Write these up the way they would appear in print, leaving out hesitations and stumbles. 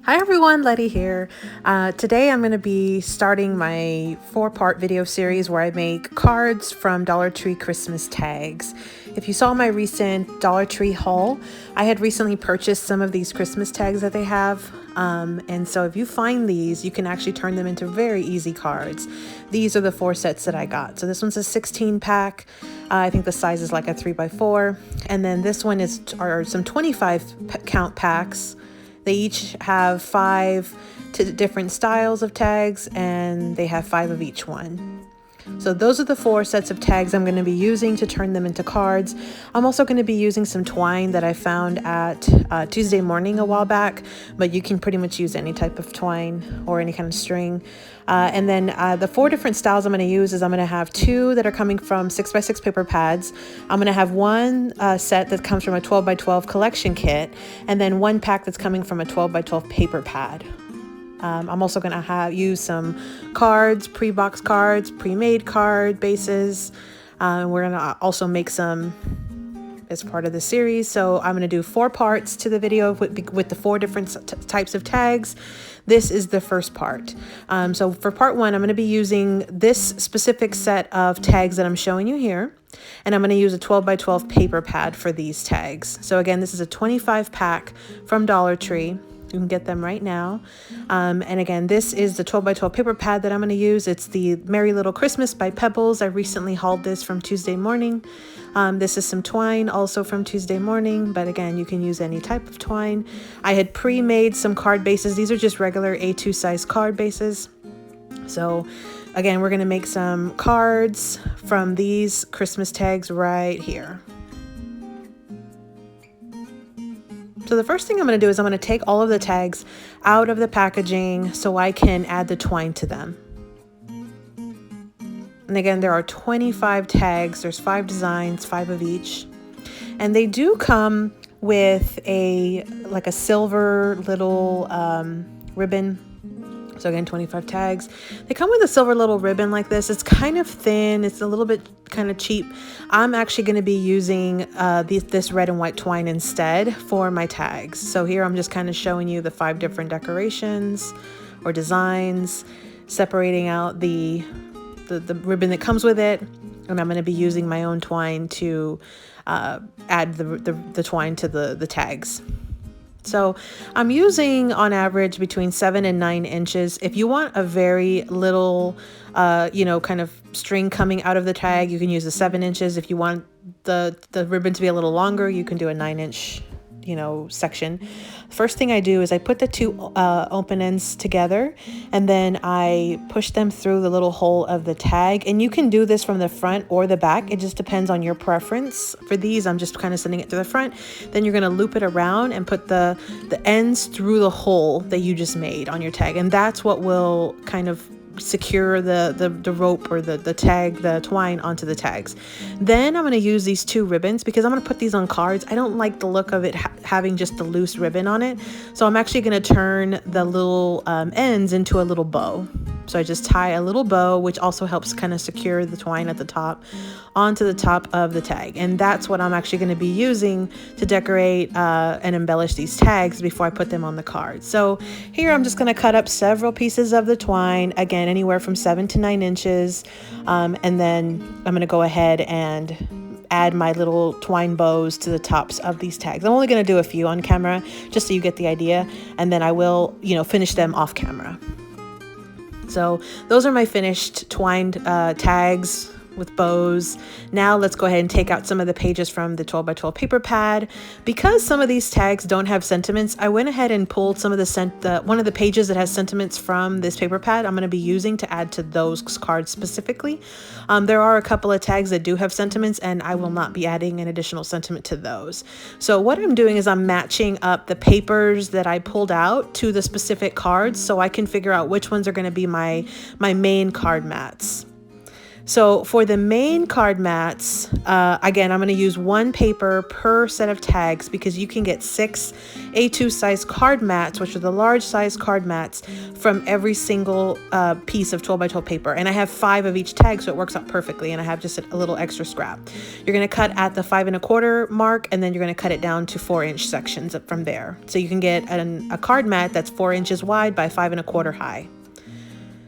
Hi everyone, Letty here. Today I'm going to be starting my 4-part video series where I make cards from Dollar Tree Christmas tags. If you saw my recent Dollar Tree haul, I had recently purchased some of these Christmas tags that they have. And so if you find these, you can actually turn them into very easy cards. These are the 4 sets that I got. So this one's a 16 pack. I think the size is like a 3x4. And then this one are some 25 count packs. They each have 5 different styles of tags, and they have 5 of each one. So those are the 4 sets of tags I'm going to be using to turn them into cards. I'm also going to be using some twine that I found at Tuesday Morning a while back, but you can pretty much use any type of twine or any kind of string. And then the 4 different styles I'm going to use is I'm going to have 2 that are coming from 6x6 paper pads. I'm going to have 1 set that comes from a 12x12 collection kit, and then 1 pack that's coming from a 12x12 paper pad. I'm also going to use some cards, pre-box cards, pre-made card bases. We're going to also make some as part of the series. So I'm going to do 4 parts to the video with the 4 different types of tags. This is the first part. So for part 1, I'm going to be using this specific set of tags that I'm showing you here. And I'm going to use a 12x12 paper pad for these tags. So again, this is a 25 pack from Dollar Tree. You can get them right now. And again, this is the 12x12 paper pad that I'm going to use. It's the Merry Little Christmas by Pebbles. I recently hauled this from Tuesday Morning. This is some twine also from Tuesday Morning, but again, you can use any type of twine. I had pre-made some card bases. These are just regular A2 size card bases. So again, we're going to make some cards from these Christmas tags right here. So the first thing I'm going to do is I'm going to take all of the tags out of the packaging so I can add the twine to them. And again, there are 25 tags. There's 5 designs, 5 of each. And they do come with a silver little ribbon. So again, 25 tags. They come with a silver little ribbon like this. It's kind of thin. It's a little bit kind of cheap. I'm actually going to be using this red and white twine instead for my tags. So here I'm just kind of showing you the 5 different decorations or designs, separating out the ribbon that comes with it. And I'm going to be using my own twine to add the twine to the tags. So I'm using on average between 7 and 9 inches. If you want a very little, kind of string coming out of the tag, you can use the 7 inches. If you want the ribbon to be a little longer, you can do a 9-inch, section. First thing I do is I put the 2 open ends together, and then I push them through the little hole of the tag. And you can do this from the front or the back. It just depends on your preference. For these, I'm just kind of sending it to the front. Then you're going to loop it around and put the ends through the hole that you just made on your tag. And that's what will kind of secure the rope or the twine onto the tags. Then I'm going to use these 2 ribbons because I'm going to put these on cards. I don't like the look of it having just the loose ribbon on it. So I'm actually going to turn the little ends into a little bow. So I just tie a little bow, which also helps kind of secure the twine at the top onto the top of the tag. And that's what I'm actually going to be using to decorate and embellish these tags before I put them on the card. So here I'm just going to cut up several pieces of the twine, again, anywhere from 7 to 9 inches. And then I'm going to go ahead and add my little twine bows to the tops of these tags. I'm only going to do a few on camera just so you get the idea. And then I will, finish them off camera. So those are my finished twined tags with bows. Now let's go ahead and take out some of the pages from the 12x12 paper pad. Because some of these tags don't have sentiments, I went ahead and pulled some of one of the pages that has sentiments from this paper pad. I'm going to be using to add to those cards specifically. There are a couple of tags that do have sentiments, and I will not be adding an additional sentiment to those. So what I'm doing is I'm matching up the papers that I pulled out to the specific cards so I can figure out which ones are going to be my main card mats. So for the main card mats, again, I'm going to use one paper per set of tags because you can get 6 A2 size card mats, which are the large size card mats, from every single piece of 12 by 12 paper. And I have 5 of each tag, so it works out perfectly. And I have just a little extra scrap. You're going to cut at the 5 1/4 mark, and then you're going to cut it down to 4-inch sections from there. So you can get a card mat that's 4 inches wide by 5 1/4 high.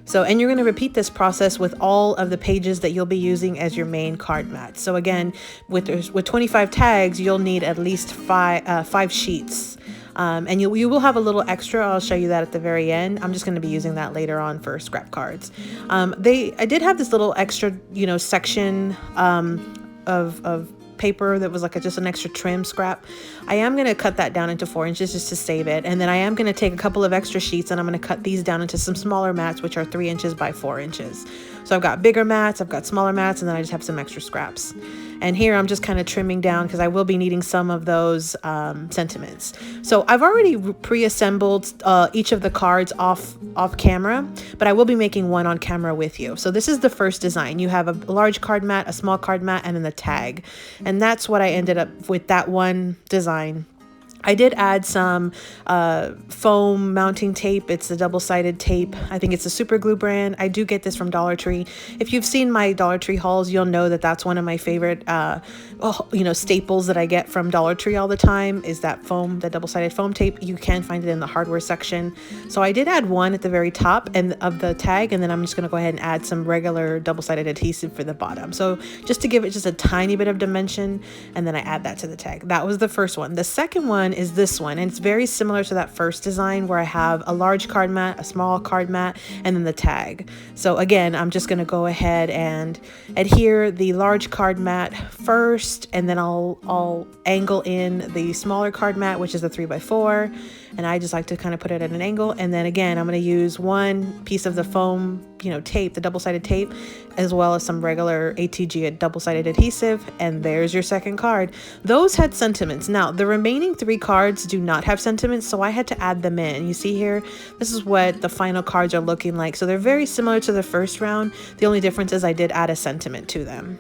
So, and you're going to repeat this process with all of the pages that you'll be using as your main card mat. So again, with 25 tags, you'll need at least five sheets. And you will have a little extra. I'll show you that at the very end. I'm just going to be using that later on for scrap cards. I did have this little extra, section of paper that was like just an extra trim scrap. I am going to cut that down into 4 inches just to save it. And then I am going to take a couple of extra sheets and I'm going to cut these down into some smaller mats, which are 3 inches by 4 inches. So I've got bigger mats, I've got smaller mats, and then I just have some extra scraps. And here I'm just kind of trimming down because I will be needing some of those sentiments. So I've already pre-assembled each of the cards off camera, but I will be making one on camera with you. So this is the first design. You have a large card mat, a small card mat, and then the tag. And that's what I ended up with that one design. I did add some foam mounting tape. It's a double-sided tape. I think it's a Super Glue brand. I do get this from Dollar Tree. If you've seen my Dollar Tree hauls, you'll know that that's one of my favorite, staples that I get from Dollar Tree all the time is that double-sided foam tape. You can find it in the hardware section. So I did add one at the very top of the tag, and then I'm just going to go ahead and add some regular double-sided adhesive for the bottom. So just to give it just a tiny bit of dimension, and then I add that to the tag. That was the first one. The second one is this one, and it's very similar to that first design where I have a large card mat, a small card mat, and then the tag. So again, I'm just going to go ahead and adhere the large card mat first, and then I'll angle in the smaller card mat, which is a 3x4, and I just like to kind of put it at an angle. And then again, I'm going to use one piece of the foam tape, the double-sided tape, as well as some regular ATG double-sided adhesive, and there's your second card. Those had sentiments. Now the remaining 3 cards do not have sentiments, so I had to add them in. You see here, this is what the final cards are looking like. So they're very similar to the first round. The only difference is I did add a sentiment to them.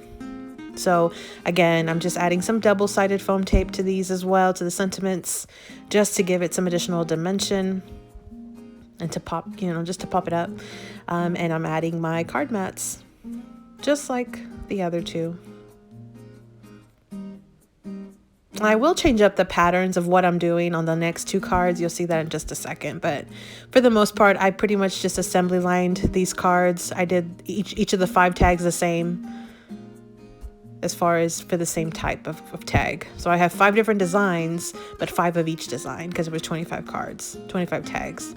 So again, I'm just adding some double-sided foam tape to these as well, to the sentiments, just to give it some additional dimension and to pop, just to pop it up. And I'm adding my card mats, just like the other 2. I will change up the patterns of what I'm doing on the next 2 cards. You'll see that in just a second. But for the most part, I pretty much just assembly lined these cards. I did each of the 5 tags the same, as far as for the same type of tag. So I have 5 different designs, but 5 of each design because it was 25 cards, 25 tags.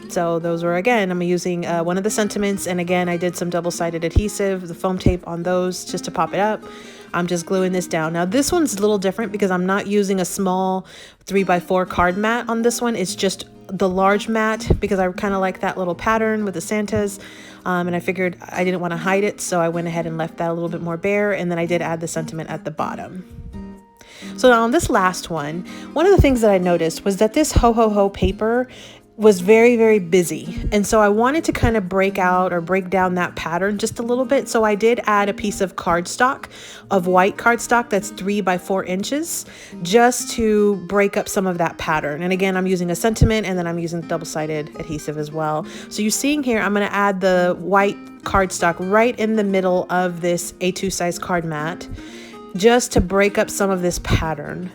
So those were, again, I'm using one of the sentiments, and again, I did some double-sided adhesive, the foam tape on those just to pop it up. I'm just gluing this down. Now this one's a little different because I'm not using a small 3x4 card mat on this one. It's just the large mat because I kind of like that little pattern with the Santas. And I figured I didn't want to hide it, so I went ahead and left that a little bit more bare, and then I did add the sentiment at the bottom. So now on this last one of the things that I noticed was that this ho ho ho paper was very, very busy. And so I wanted to kind of break down that pattern just a little bit. So I did add a piece of cardstock, of white cardstock that's 3 by 4 inches, just to break up some of that pattern. And again, I'm using a sentiment, and then I'm using double-sided adhesive as well. So you're seeing here, I'm going to add the white cardstock right in the middle of this A2 size card mat, just to break up some of this pattern.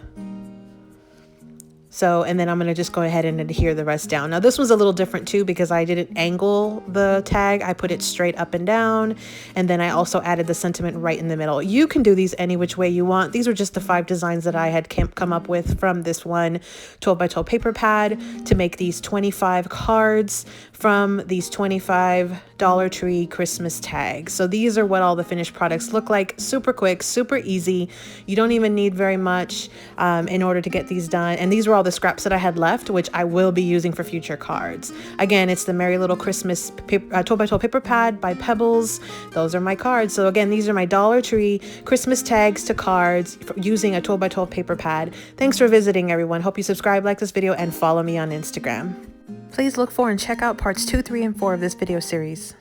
So, and then I'm going to just go ahead and adhere the rest down. Now this was a little different too because I didn't angle the tag. I put it straight up and down. And then I also added the sentiment right in the middle. You can do these any which way you want. These were just the 5 designs that I had come up with from this one 12 by 12 paper pad to make these 25 cards from these 25 Dollar Tree Christmas tags. So these are what all the finished products look like. Super quick, super easy. You don't even need very much in order to get these done. And these were all the scraps that I had left, which I will be using for future cards. Again, it's the Merry Little Christmas 12 by 12 paper pad by Pebbles. Those are my cards. So again, these are my Dollar Tree Christmas tags to cards using a 12 by 12 paper pad. Thanks for visiting, everyone. Hope you subscribe, like this video, and follow me on Instagram. Please look for and check out parts 2, 3, and 4 of this video series.